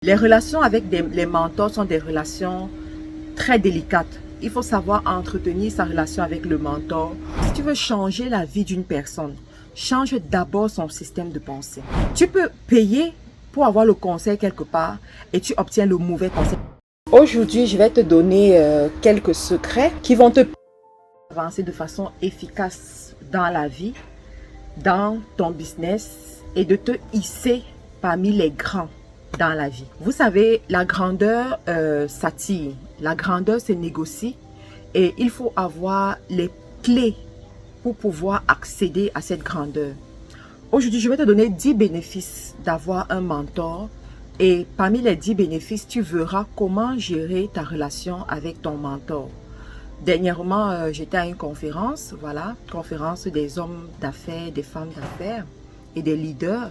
Les relations avec les mentors sont des relations très délicates. Il faut savoir entretenir sa relation avec le mentor. Si tu veux changer la vie d'une personne, change d'abord son système de pensée. Tu peux payer pour avoir le conseil quelque part et tu obtiens le mauvais conseil. Aujourd'hui, je vais te donner quelques secrets qui vont te avancer de façon efficace dans la vie, dans ton business et de te hisser parmi les grands dans la vie. Vous savez, la grandeur s'attire, la grandeur se négocie et il faut avoir les clés pour pouvoir accéder à cette grandeur. Aujourd'hui, je vais te donner 10 bénéfices d'avoir un mentor et parmi les 10 bénéfices, tu verras comment gérer ta relation avec ton mentor. Dernièrement, j'étais à une conférence, voilà, conférence des hommes d'affaires, des femmes d'affaires et des leaders.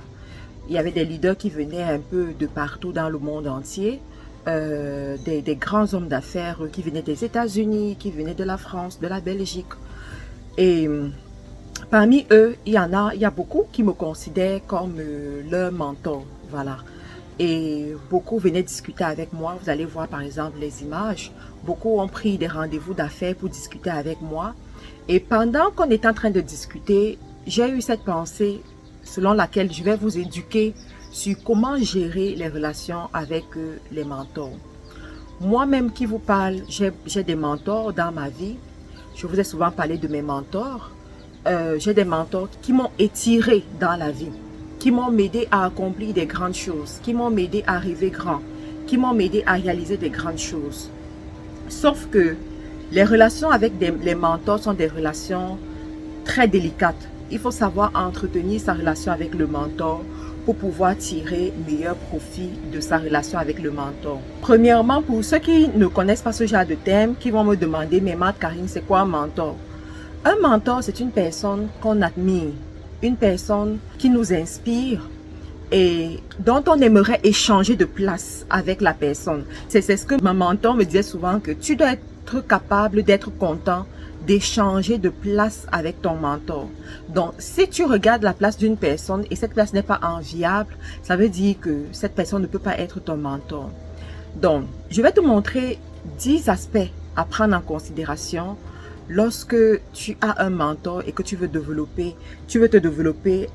Il y avait des leaders qui venaient un peu de partout dans le monde entier, des grands hommes d'affaires qui venaient des États-Unis, qui venaient de la France, de la Belgique. Et parmi eux, il y a beaucoup qui me considèrent comme leur mentor, voilà. Et beaucoup venaient discuter avec moi. Vous allez voir par exemple les images. Beaucoup ont pris des rendez-vous d'affaires pour discuter avec moi. Et pendant qu'on est en train de discuter, j'ai eu cette pensée selon laquelle je vais vous éduquer sur comment gérer les relations avec les mentors. Moi-même qui vous parle, j'ai des mentors dans ma vie. Je vous ai souvent parlé de mes mentors. J'ai des mentors qui m'ont étiré dans la vie, qui m'ont aidé à accomplir des grandes choses, qui m'ont aidé à rêver grand, qui m'ont aidé à réaliser des grandes choses. Sauf que les relations avec les mentors sont des relations très délicates. Il faut savoir entretenir sa relation avec le mentor pour pouvoir tirer meilleur profit de sa relation avec le mentor. Premièrement, pour ceux qui ne connaissent pas ce genre de thème, qui vont me demander, mais Marthe Karine, c'est quoi un mentor? Un mentor, c'est une personne qu'on admire, une personne qui nous inspire et dont on aimerait échanger de place avec la personne. C'est ce que ma mentor me disait souvent, que tu dois être capable d'être content d'échanger de place avec ton mentor. Donc, si tu regardes la place d'une personne et cette place n'est pas enviable, ça veut dire que cette personne ne peut pas être ton mentor. Donc, je vais te montrer 10 aspects à prendre en considération lorsque tu as un mentor et que tu veux te développer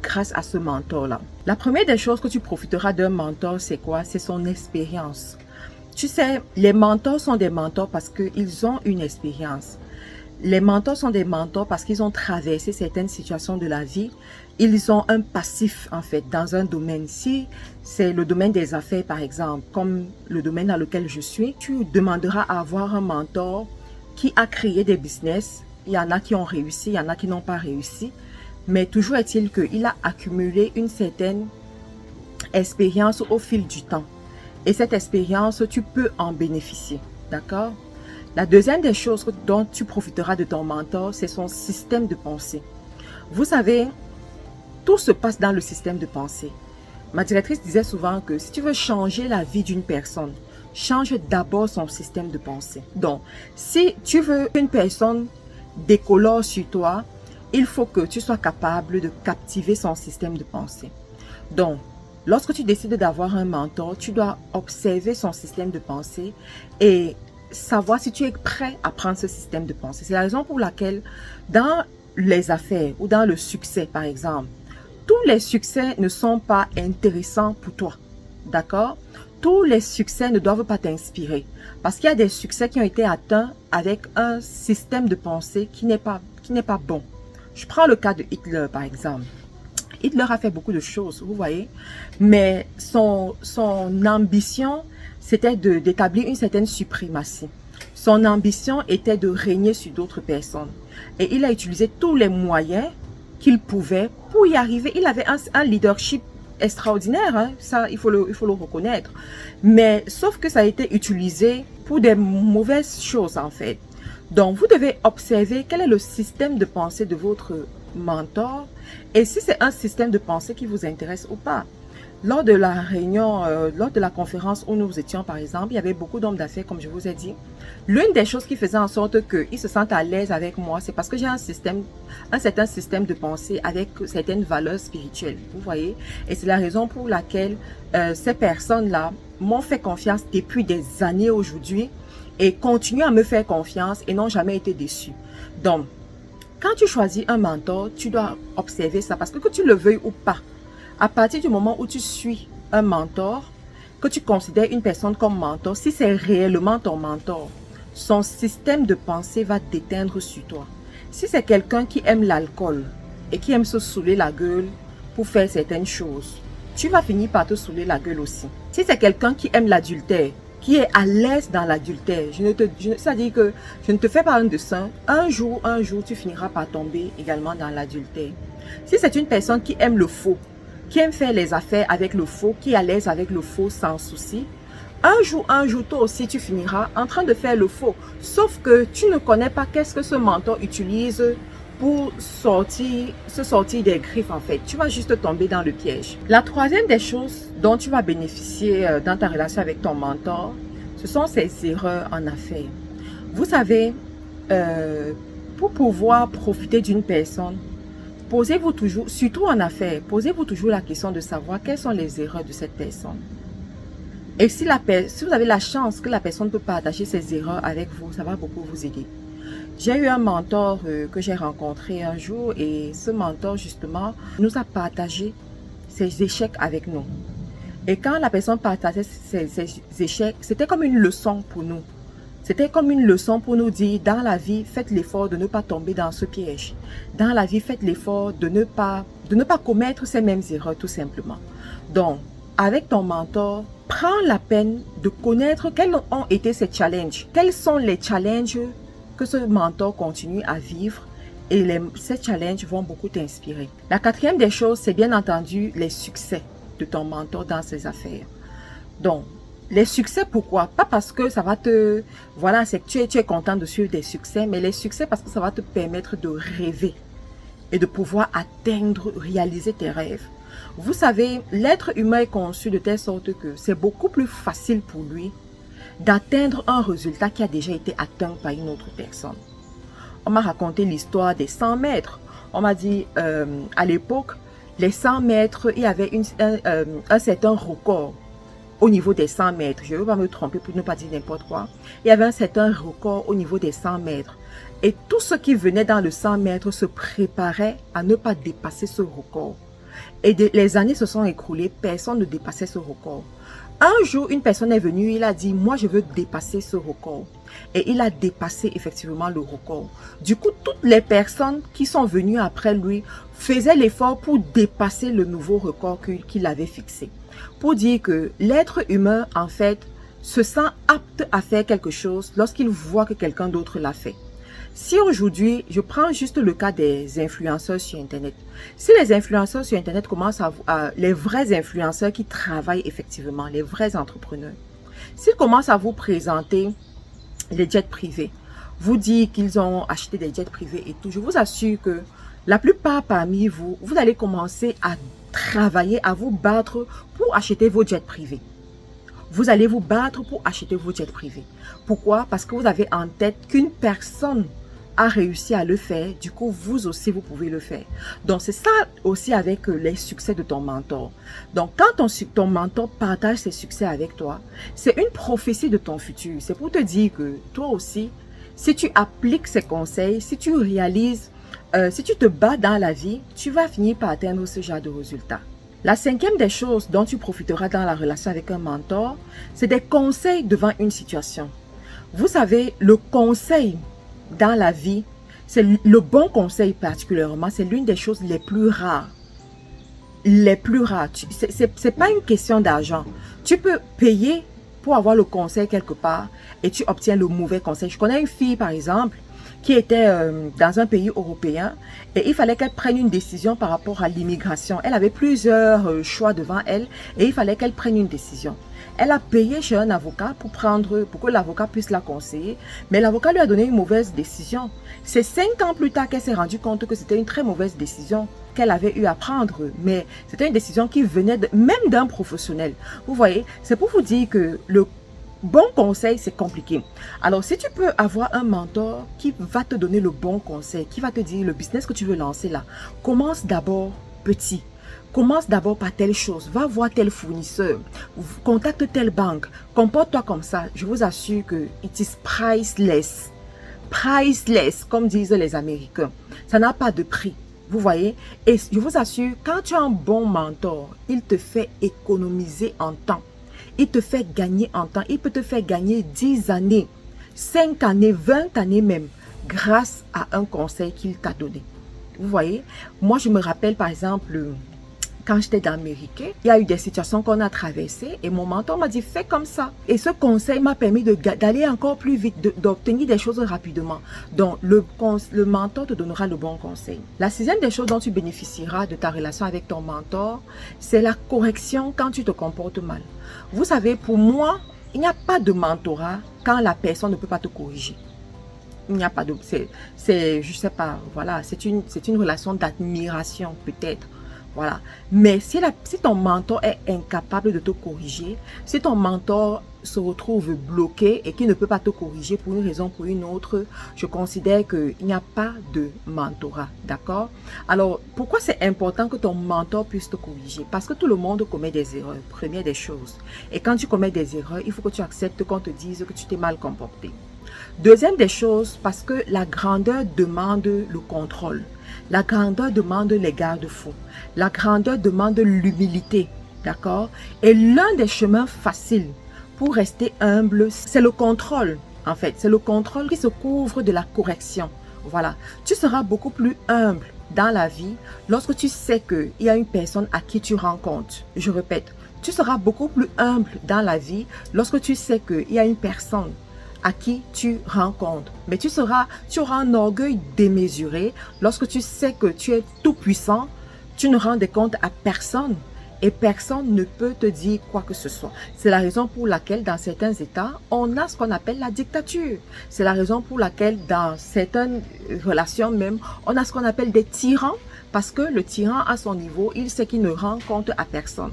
grâce à ce mentor-là. La première des choses que tu profiteras d'un mentor, c'est quoi? C'est son expérience. Tu sais, les mentors sont des mentors parce qu'ils ont une expérience. Les mentors sont des mentors parce qu'ils ont traversé certaines situations de la vie. Ils ont un passif, en fait, dans un domaine. Si c'est le domaine des affaires, par exemple, comme le domaine dans lequel je suis, tu demanderas à avoir un mentor qui a créé des business. Il y en a qui ont réussi, il y en a qui n'ont pas réussi. Mais toujours est-il qu'il a accumulé une certaine expérience au fil du temps. Et cette expérience, tu peux en bénéficier. D'accord? La deuxième des choses dont tu profiteras de ton mentor, c'est son système de pensée. Vous savez, tout se passe dans le système de pensée. Ma directrice disait souvent que si tu veux changer la vie d'une personne, change d'abord son système de pensée. Donc, si tu veux qu'une personne décolore sur toi, il faut que tu sois capable de captiver son système de pensée. Donc, lorsque tu décides d'avoir un mentor, tu dois observer son système de pensée et savoir si tu es prêt à prendre ce système de pensée. C'est la raison pour laquelle dans les affaires ou dans le succès, par exemple, tous les succès ne sont pas intéressants pour toi. D'accord? Tous les succès ne doivent pas t'inspirer. Parce qu'il y a des succès qui ont été atteints avec un système de pensée qui n'est pas bon. Je prends le cas de Hitler, par exemple. Hitler a fait beaucoup de choses, vous voyez. Mais son ambition, c'était d'établir une certaine suprématie. Son ambition était de régner sur d'autres personnes. Et il a utilisé tous les moyens qu'il pouvait pour y arriver. Il avait un leadership extraordinaire, hein? Ça, il faut le reconnaître. Mais sauf que ça a été utilisé pour des mauvaises choses, en fait. Donc, vous devez observer quel est le système de pensée de votre mentor et si c'est un système de pensée qui vous intéresse ou pas. Lors de la réunion, lors de la conférence où nous étions, par exemple, il y avait beaucoup d'hommes d'affaires, comme je vous ai dit. L'une des choses qui faisait en sorte qu'ils se sentent à l'aise avec moi, c'est parce que j'ai un certain système de pensée avec certaines valeurs spirituelles, vous voyez. Et c'est la raison pour laquelle ces personnes-là m'ont fait confiance depuis des années aujourd'hui et continuent à me faire confiance et n'ont jamais été déçus. Donc, quand tu choisis un mentor, tu dois observer ça parce que tu le veuilles ou pas, à partir du moment où tu suis un mentor, que tu considères une personne comme mentor, si c'est réellement ton mentor, son système de pensée va déteindre sur toi. Si c'est quelqu'un qui aime l'alcool et qui aime se saouler la gueule pour faire certaines choses, tu vas finir par te saouler la gueule aussi. Si c'est quelqu'un qui aime l'adultère, qui est à l'aise dans l'adultère, c'est-à-dire que je ne te fais pas un dessin, un jour, tu finiras par tomber également dans l'adultère. Si c'est une personne qui aime le faux, qui aime faire les affaires avec le faux, qui est à l'aise avec le faux sans souci, un jour, toi aussi, tu finiras en train de faire le faux. Sauf que tu ne connais pas qu'est-ce que ce mentor utilise pour se sortir des griffes en fait. Tu vas juste tomber dans le piège. La troisième des choses dont tu vas bénéficier dans ta relation avec ton mentor, ce sont ces erreurs en affaires. Vous savez, pour pouvoir profiter d'une personne, posez-vous toujours, surtout en affaires, posez-vous toujours la question de savoir quelles sont les erreurs de cette personne. Et si vous avez la chance que la personne peut partager ses erreurs avec vous, ça va beaucoup vous aider. J'ai eu un mentor que j'ai rencontré un jour et ce mentor justement nous a partagé ses échecs avec nous. Et quand la personne partageait ses échecs, c'était comme une leçon pour nous. C'était comme une leçon pour nous dire, dans la vie, faites l'effort de ne pas tomber dans ce piège. Dans la vie, faites l'effort de ne pas commettre ces mêmes erreurs, tout simplement. Donc, avec ton mentor, prends la peine de connaître quels ont été ces challenges. Quels sont les challenges que ce mentor continue à vivre et ces challenges vont beaucoup t'inspirer. La quatrième des choses, c'est bien entendu les succès de ton mentor dans ses affaires. Donc, les succès, pourquoi? Pas parce que ça va te... Voilà, c'est que tu es content de suivre des succès, mais les succès parce que ça va te permettre de rêver et de pouvoir atteindre, réaliser tes rêves. Vous savez, l'être humain est conçu de telle sorte que c'est beaucoup plus facile pour lui d'atteindre un résultat qui a déjà été atteint par une autre personne. On m'a raconté l'histoire des 100 mètres. On m'a dit, à l'époque, les 100 mètres, il y avait un certain record. Au niveau des 100 mètres, je ne veux pas me tromper pour ne pas dire n'importe quoi, il y avait un certain record au niveau des 100 mètres. Et tous ceux qui venaient dans le 100 mètres se préparaient à ne pas dépasser ce record. Et les années se sont écoulées, personne ne dépassait ce record. Un jour, une personne est venue, il a dit, moi je veux dépasser ce record. Et il a dépassé effectivement le record. Du coup, toutes les personnes qui sont venues après lui faisaient l'effort pour dépasser le nouveau record qu'il avait fixé. Pour dire que l'être humain, en fait, se sent apte à faire quelque chose lorsqu'il voit que quelqu'un d'autre l'a fait. Si aujourd'hui, je prends juste le cas des influenceurs sur Internet. Si les influenceurs sur Internet commencent les vrais influenceurs qui travaillent effectivement, les vrais entrepreneurs, s'ils commencent à vous présenter les jets privés, vous dire qu'ils ont acheté des jets privés et tout, je vous assure que la plupart parmi vous, vous allez commencer à travailler, à vous battre pour acheter vos jets privés. Vous allez vous battre pour acheter vos jets privés. Pourquoi? Parce que vous avez en tête qu'une personne a réussi à le faire. Du coup, vous aussi, vous pouvez le faire. Donc, c'est ça aussi avec les succès de ton mentor. Donc, quand ton mentor partage ses succès avec toi, c'est une prophétie de ton futur. C'est pour te dire que toi aussi, si tu appliques ses conseils, si tu réalises, si tu te bats dans la vie, tu vas finir par atteindre ce genre de résultats. La cinquième des choses dont tu profiteras dans la relation avec un mentor, c'est des conseils devant une situation. Vous savez, le conseil dans la vie, c'est le bon conseil particulièrement, c'est l'une des choses les plus rares. Les plus rares. C'est pas une question d'argent. Tu peux payer pour avoir le conseil quelque part et tu obtiens le mauvais conseil. Je connais une fille, par exemple, qui était dans un pays européen et il fallait qu'elle prenne une décision par rapport à l'immigration. Elle avait plusieurs choix devant elle et il fallait qu'elle prenne une décision. Elle a payé chez un avocat pour que l'avocat puisse la conseiller, mais l'avocat lui a donné une mauvaise décision. C'est 5 ans plus tard qu'elle s'est rendue compte que c'était une très mauvaise décision qu'elle avait eu à prendre, mais c'était une décision qui venait même d'un professionnel. Vous voyez, c'est pour vous dire que le bon conseil, c'est compliqué. Alors, si tu peux avoir un mentor qui va te donner le bon conseil, qui va te dire le business que tu veux lancer là, commence d'abord petit. Commence d'abord par telle chose, va voir tel fournisseur, contacte telle banque, comporte-toi comme ça. Je vous assure que it is priceless. Priceless, comme disent les Américains. Ça n'a pas de prix. Vous voyez? Et je vous assure, quand tu as un bon mentor, il te fait économiser en temps. Il te fait gagner en temps. Il peut te faire gagner 10 années, 5 années, 20 années même, grâce à un conseil qu'il t'a donné. Vous voyez? Moi, je me rappelle par exemple, quand j'étais dans Amérique, il y a eu des situations qu'on a traversées et mon mentor m'a dit fais comme ça. Et ce conseil m'a permis d'aller encore plus vite, d'obtenir des choses rapidement. Donc le mentor te donnera le bon conseil. La sixième des choses dont tu bénéficieras de ta relation avec ton mentor, c'est la correction quand tu te comportes mal. Vous savez, pour moi, il n'y a pas de mentorat quand la personne ne peut pas te corriger. Il n'y a pas de... je sais pas, voilà, c'est une relation d'admiration peut-être. Voilà. Mais si ton mentor est incapable de te corriger, si ton mentor se retrouve bloqué et qu'il ne peut pas te corriger pour une raison ou pour une autre, je considère qu'il n'y a pas de mentorat. D'accord? Alors, pourquoi c'est important que ton mentor puisse te corriger? Parce que tout le monde commet des erreurs, première des choses. Et quand tu commets des erreurs, il faut que tu acceptes qu'on te dise que tu t'es mal comporté. Deuxième des choses, parce que la grandeur demande le contrôle. La grandeur demande les garde-fous. La grandeur demande l'humilité. D'accord? Et l'un des chemins faciles pour rester humble, c'est le contrôle. En fait, c'est le contrôle qui se couvre de la correction. Voilà. Tu seras beaucoup plus humble dans la vie lorsque tu sais qu'il y a une personne à qui tu rends compte. Je répète, tu seras beaucoup plus humble dans la vie lorsque tu sais qu'il y a une personne à qui tu rends compte. Mais tu auras un orgueil démesuré lorsque tu sais que tu es tout puissant, tu ne rends des comptes à personne et personne ne peut te dire quoi que ce soit. C'est la raison pour laquelle dans certains États, on a ce qu'on appelle la dictature. C'est la raison pour laquelle dans certaines relations même, on a ce qu'on appelle des tyrans. Parce que le tyran, à son niveau, il sait qu'il ne rend compte à personne.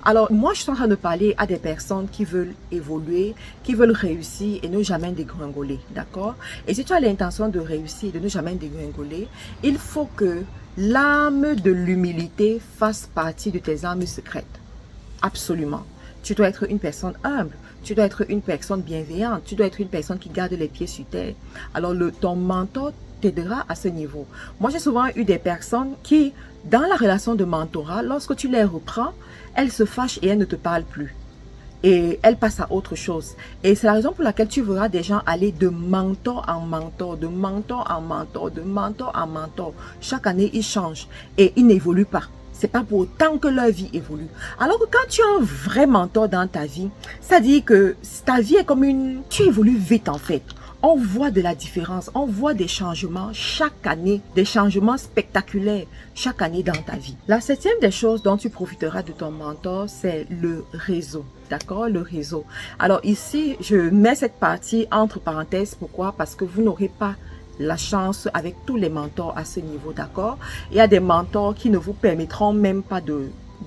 Alors, moi, je suis en train de parler à des personnes qui veulent évoluer, qui veulent réussir et ne jamais dégringoler. D'accord? Et si tu as l'intention de réussir et de ne jamais dégringoler, il faut que l'âme de l'humilité fasse partie de tes âmes secrètes. Absolument. Tu dois être une personne humble. Tu dois être une personne bienveillante. Tu dois être une personne qui garde les pieds sur terre. Alors, ton mentor t'aidera à ce niveau. Moi, j'ai souvent eu des personnes qui, dans la relation de mentorat, lorsque tu les reprends, elles se fâchent et elles ne te parlent plus. Et elles passent à autre chose. Et c'est la raison pour laquelle tu verras des gens aller de mentor en mentor, de mentor en mentor, de mentor en mentor. Chaque année, ils changent et ils n'évoluent pas. C'est pas pour autant que leur vie évolue. Alors que quand tu as un vrai mentor dans ta vie, ça dit que ta vie est comme une... Tu évolues vite en fait. On voit de la différence, on voit des changements chaque année, des changements spectaculaires chaque année dans ta vie. La septième des choses dont tu profiteras de ton mentor, c'est le réseau. D'accord? Le réseau. Alors ici, je mets cette partie entre parenthèses. Pourquoi? Parce que vous n'aurez pas la chance avec tous les mentors à ce niveau. D'accord? Il y a des mentors qui ne vous permettront même pas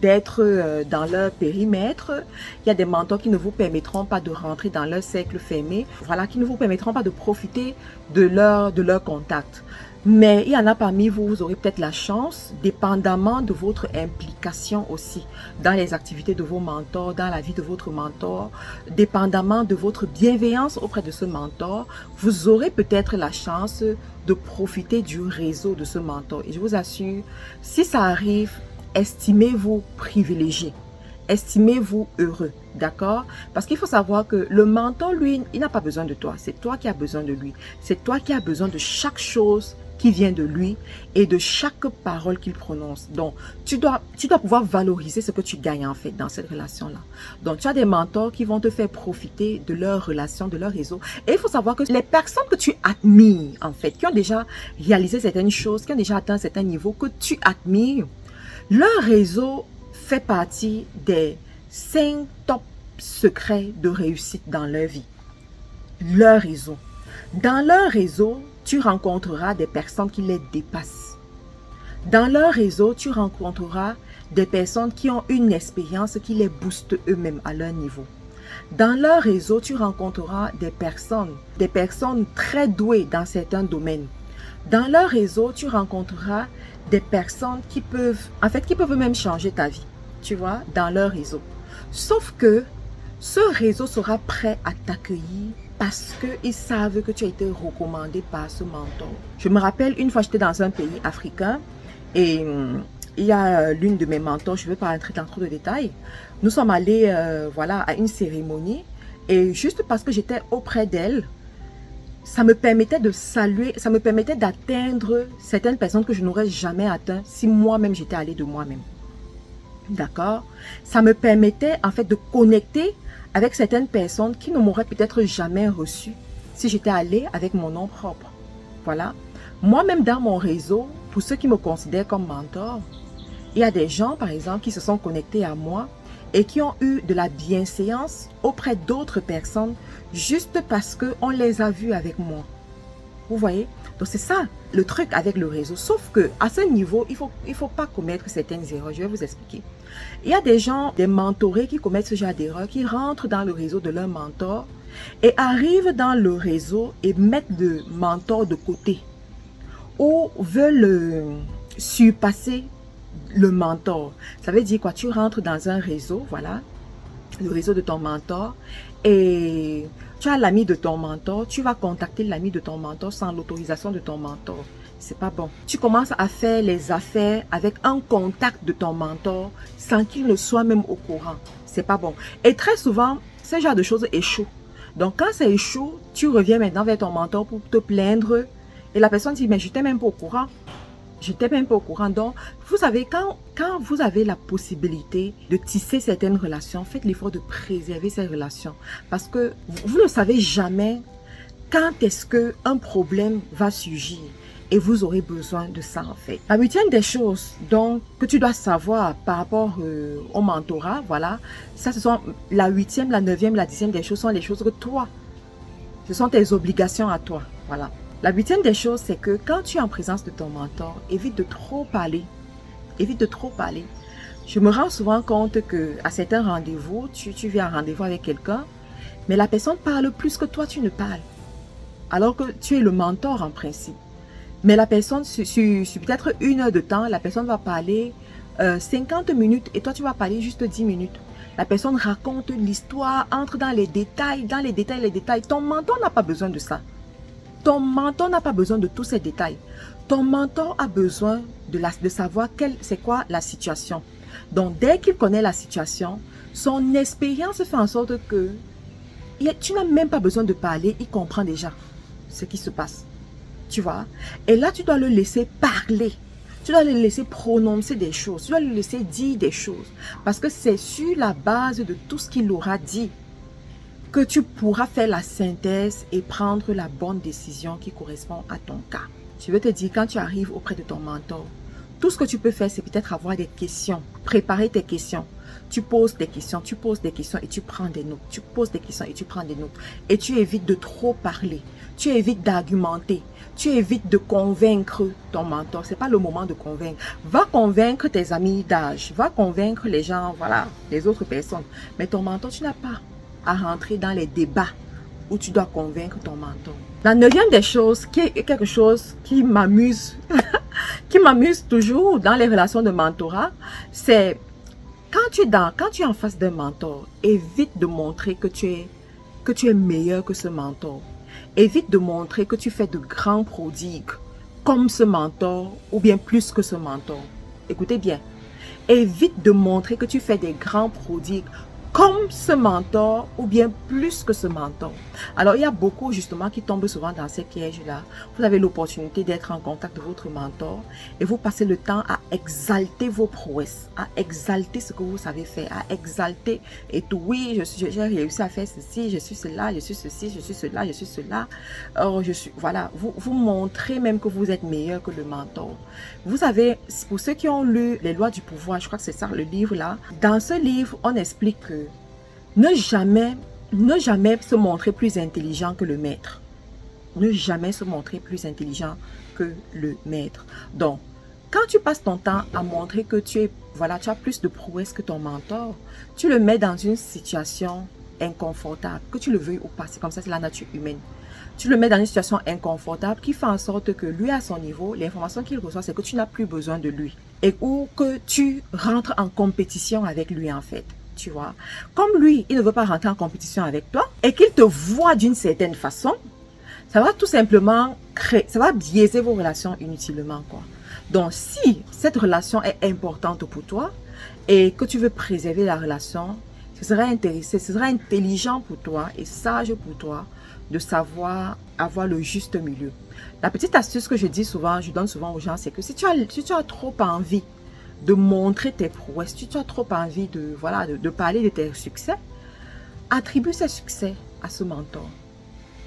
d'être dans leur périmètre. Il y a des mentors qui ne vous permettront pas de rentrer dans leur cercle fermé. Voilà, qui ne vous permettront pas de profiter de leur contact. Mais il y en a parmi vous, vous aurez peut-être la chance, dépendamment de votre implication aussi, dans les activités de vos mentors, dans la vie de votre mentor, dépendamment de votre bienveillance auprès de ce mentor, vous aurez peut-être la chance de profiter du réseau de ce mentor. Et je vous assure, si ça arrive, estimez-vous privilégié, estimez-vous heureux, d'accord? Parce qu'il faut savoir que le mentor, lui, il n'a pas besoin de toi. C'est toi qui as besoin de lui. C'est toi qui as besoin de chaque chose qui vient de lui et de chaque parole qu'il prononce. Donc, tu dois pouvoir valoriser ce que tu gagnes en fait dans cette relation-là. Donc, tu as des mentors qui vont te faire profiter de leur relation, de leur réseau. Et il faut savoir que les personnes que tu admires en fait, qui ont déjà réalisé certaines choses, qui ont déjà atteint certains niveaux que tu admires, leur réseau fait partie des 5 top secrets de réussite dans leur vie. Leur réseau. Dans leur réseau, tu rencontreras des personnes qui les dépassent. Dans leur réseau, tu rencontreras des personnes qui ont une expérience qui les booste eux-mêmes à leur niveau. Dans leur réseau, tu rencontreras des personnes très douées dans certains domaines. Dans leur réseau, tu rencontreras des personnes qui peuvent même changer ta vie, tu vois, dans leur réseau. Sauf que ce réseau sera prêt à t'accueillir parce qu'ils savent que tu as été recommandé par ce mentor. Je me rappelle, une fois j'étais dans un pays africain et il y a l'une de mes mentors, je ne vais pas entrer dans trop de détails. Nous sommes allés à une cérémonie et juste parce que j'étais auprès d'elle, ça me permettait de saluer, ça me permettait d'atteindre certaines personnes que je n'aurais jamais atteint si moi-même j'étais allée de moi-même. D'accord? Ça me permettait en fait de connecter avec certaines personnes qui ne m'auraient peut-être jamais reçu si j'étais allée avec mon nom propre. Voilà. Moi-même dans mon réseau, pour ceux qui me considèrent comme mentor, il y a des gens par exemple qui se sont connectés à moi et qui ont eu de la bienséance auprès d'autres personnes juste parce qu'on les a vus avec moi. Vous voyez? Donc c'est ça le truc avec le réseau. Sauf que à ce niveau, il faut pas commettre certaines erreurs. Je vais vous expliquer. Il y a des gens, des mentorés qui commettent ce genre d'erreurs, qui rentrent dans le réseau de leur mentor et arrivent dans le réseau et mettent le mentor de côté ou veulent surpasser le mentor. Ça veut dire quoi? Tu rentres dans un réseau, voilà, le réseau de ton mentor et tu as l'ami de ton mentor, tu vas contacter l'ami de ton mentor sans l'autorisation de ton mentor. C'est pas bon. Tu commences à faire les affaires avec un contact de ton mentor sans qu'il ne soit même au courant. C'est pas bon. Et très souvent, ce genre de choses échouent. Donc quand ça échoue, tu reviens maintenant vers ton mentor pour te plaindre et la personne dit mais je n'étais même pas au courant. Je n'étais même pas au courant. Donc, vous savez, quand vous avez la possibilité de tisser certaines relations, faites l'effort de préserver ces relations. Parce que vous ne savez jamais quand est-ce qu'un problème va surgir. Et vous aurez besoin de ça en fait. La 8e des choses donc, que tu dois savoir par rapport au mentorat, voilà. Ça, ce sont la 8e, la 9e, la 10e des choses sont les choses que toi. Ce sont tes obligations à toi. Voilà. La 8e des choses, c'est que quand tu es en présence de ton mentor, évite de trop parler. Évite de trop parler. Je me rends souvent compte qu'à certains rendez-vous, tu viens à un rendez-vous avec quelqu'un, mais la personne parle plus que toi, tu ne parles. Alors que tu es le mentor en principe. Mais la personne, sur peut-être 1 heure de temps, la personne va parler 50 minutes et toi, tu vas parler juste 10 minutes. La personne raconte l'histoire, entre dans les détails, les détails. Ton mentor n'a pas besoin de ça. Ton mentor n'a pas besoin de tous ces détails. Ton mentor a besoin de savoir c'est quoi la situation. Donc, dès qu'il connaît la situation, son expérience fait en sorte que tu n'as même pas besoin de parler, il comprend déjà ce qui se passe. Tu vois? Et là, tu dois le laisser parler. Tu dois le laisser prononcer des choses. Tu dois le laisser dire des choses. Parce que c'est sur la base de tout ce qu'il aura dit que tu pourras faire la synthèse et prendre la bonne décision qui correspond à ton cas. Je veux te dire, quand tu arrives auprès de ton mentor, tout ce que tu peux faire, c'est peut-être avoir des questions, préparer tes questions. Tu poses des questions, et tu prends des notes. Tu poses des questions et tu prends des notes. Et tu évites de trop parler. Tu évites d'argumenter. Tu évites de convaincre ton mentor. Ce n'est pas le moment de convaincre. Va convaincre tes amis d'âge. Va convaincre les gens, voilà, les autres personnes. Mais ton mentor, tu n'as pas à rentrer dans les débats où tu dois convaincre ton mentor. La 9e des choses, qui est quelque chose qui m'amuse, qui m'amuse toujours dans les relations de mentorat, c'est quand tu es en face d'un mentor, évite de montrer que tu es meilleur que ce mentor. Évite de montrer que tu fais de grands prodigues comme ce mentor ou bien plus que ce mentor. Écoutez bien. Évite de montrer que tu fais des grands prodigues comme ce mentor ou bien plus que ce mentor. Alors, il y a beaucoup justement qui tombent souvent dans ces pièges-là. Vous avez l'opportunité d'être en contact de votre mentor et vous passez le temps à exalter vos prouesses, à exalter ce que vous savez faire, à exalter et tout. Oui, j'ai réussi à faire ceci, je suis cela, je suis ceci, je suis cela, je suis cela. Alors, voilà, vous montrez même que vous êtes meilleur que le mentor. Vous avez, pour ceux qui ont lu Les lois du pouvoir, je crois que c'est ça le livre là, dans ce livre, on explique que ne jamais se montrer plus intelligent que le maître. Ne jamais se montrer plus intelligent que le maître. Donc, quand tu passes ton temps à montrer que tu as plus de prouesse que ton mentor, tu le mets dans une situation inconfortable, que tu le veuilles ou pas. C'est comme ça, c'est la nature humaine. Tu le mets dans une situation inconfortable qui fait en sorte que lui, à son niveau, l'information qu'il reçoit, c'est que tu n'as plus besoin de lui. Et ou que tu rentres en compétition avec lui, en fait. Tu vois, comme lui, il ne veut pas rentrer en compétition avec toi et qu'il te voit d'une certaine façon, ça va tout simplement ça va biaiser vos relations inutilement, quoi. Donc, si cette relation est importante pour toi et que tu veux préserver la relation, ce sera intelligent pour toi et sage pour toi de savoir avoir le juste milieu. La petite astuce que je donne souvent aux gens, c'est que si tu as trop envie de montrer tes prouesses, si tu as trop envie de parler de tes succès, attribue ces succès à ce mentor.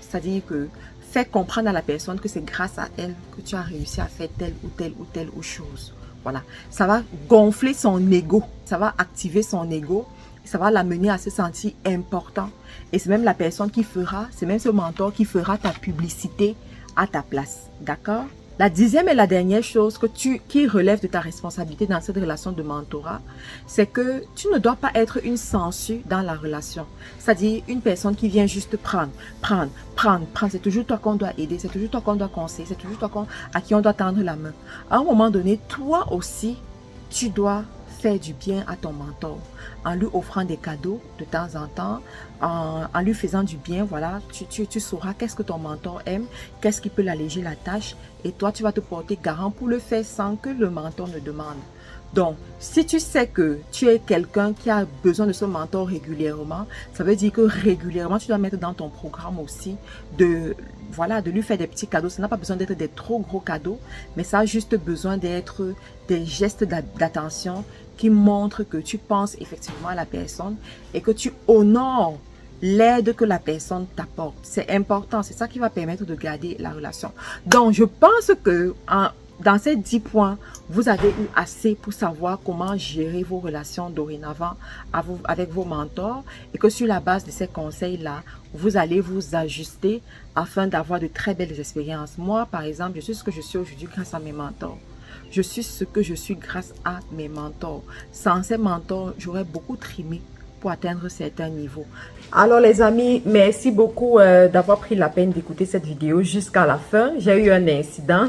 C'est-à-dire que fais comprendre à la personne que c'est grâce à elle que tu as réussi à faire telle ou telle chose. Voilà, ça va gonfler son ego, ça va activer son ego, ça va l'amener à se sentir important. Et c'est même la personne c'est même ce mentor qui fera ta publicité à ta place. D'accord? La 10e et la dernière chose qui relève de ta responsabilité dans cette relation de mentorat, c'est que tu ne dois pas être une censure dans la relation. C'est-à-dire une personne qui vient juste prendre. C'est toujours toi qu'on doit aider, c'est toujours toi qu'on doit conseiller, c'est toujours toi à qui on doit tendre la main. À un moment donné, toi aussi, tu dois faire du bien à ton mentor en lui offrant des cadeaux de temps en temps, en lui faisant du bien. Voilà, tu sauras qu'est-ce que ton mentor aime, qu'est-ce qui peut l'alléger la tâche et toi tu vas te porter garant pour le faire sans que le mentor ne demande. Donc, si tu sais que tu es quelqu'un qui a besoin de ce mentor régulièrement, ça veut dire que régulièrement, tu dois mettre dans ton programme aussi de lui faire des petits cadeaux. Ça n'a pas besoin d'être des trop gros cadeaux, mais ça a juste besoin d'être des gestes d'attention qui montrent que tu penses effectivement à la personne et que tu honores l'aide que la personne t'apporte. C'est important, c'est ça qui va permettre de garder la relation. Donc, je pense que dans ces 10 points, vous avez eu assez pour savoir comment gérer vos relations dorénavant avec vos mentors et que sur la base de ces conseils-là, vous allez vous ajuster afin d'avoir de très belles expériences. Moi, par exemple, je suis ce que je suis aujourd'hui grâce à mes mentors. Je suis ce que je suis grâce à mes mentors. Sans ces mentors, j'aurais beaucoup trimé pour atteindre certains niveaux. Alors les amis, merci beaucoup d'avoir pris la peine d'écouter cette vidéo jusqu'à la fin. J'ai eu un incident.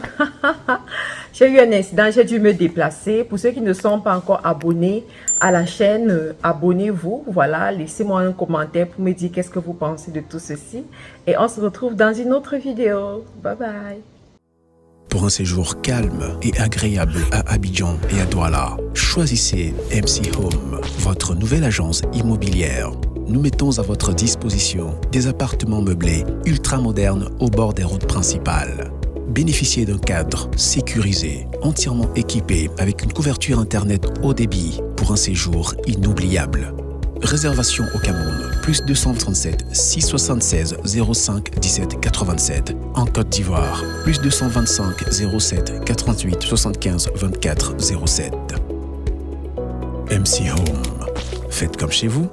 J'ai dû me déplacer. Pour ceux qui ne sont pas encore abonnés à la chaîne, abonnez-vous. Voilà, laissez-moi un commentaire pour me dire qu'est-ce que vous pensez de tout ceci. Et on se retrouve dans une autre vidéo. Bye bye. Pour un séjour calme et agréable à Abidjan et à Douala, choisissez MC Home, votre nouvelle agence immobilière. Nous mettons à votre disposition des appartements meublés ultra-modernes au bord des routes principales. Bénéficiez d'un cadre sécurisé, entièrement équipé avec une couverture Internet haut débit pour un séjour inoubliable. Réservation au Cameroun, plus 237 676 05 17 87. En Côte d'Ivoire, plus 225 07 88 75 24 07. MC Home. Faites comme chez vous.